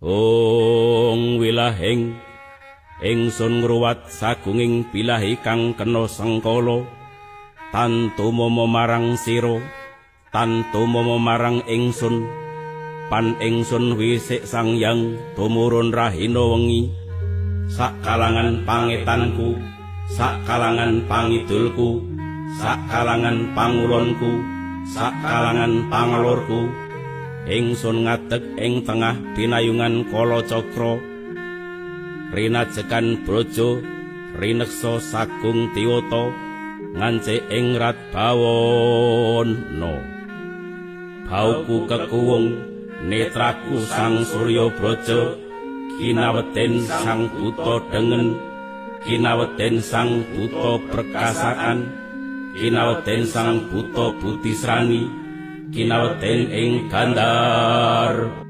Ong wilahing ingsun ngruwat sagunging bilahi kang kena sengkala tantu mama marang sira tantu mama marang ingsun pan ingsun wisik sangyang tumurun rahina wengi sak kalangan pangetanku sak kalangan pangidulku sak kalangan pangulonku sak kalangan pangelorku ingsun ngadeg ing tengah pinayungan kala cakra rinajekan brojo rineksa sagung tiwata ngancik ing rat bawana bauku kekuwung netraku sang surya brojo kinaweten sang buta dengen kinaweten sang buta perkasaan kinaweten sang buta butisrani kinaweten ing gandar